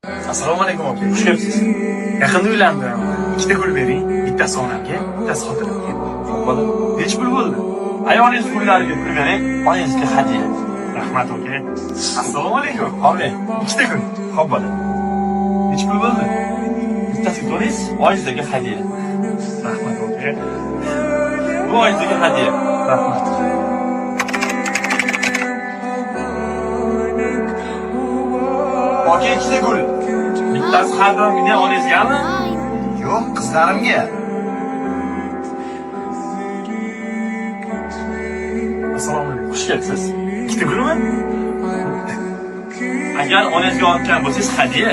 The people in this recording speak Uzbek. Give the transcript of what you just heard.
Assalomu alaykum aka. Xush kelibsiz. Yaqinda uylandim. Ikkita gul bering. Bittasi onamga, bittasi xotinimga. Xo'p bola. Necha pul bo'ldi? Ayolingiz pullariga pul bering, onangizga hadya. Rahmat aka. Assalomu alaykum. Oling. Ikkita gul. Xo'p bola. Necha pul bo'ldi? Bittasi to'lish, oyingizga hadya. Rahmat aka. Bu oyingizga hadya. Rahmat. Aka ikkita gul. Bittasi har doimgidek onangizgami? Yo'q, qizlarimga. Assalomu alaykum. Xush kelibsiz. Ikkita gulmi? Agar onangizga olgan bo'lsangiz hadya.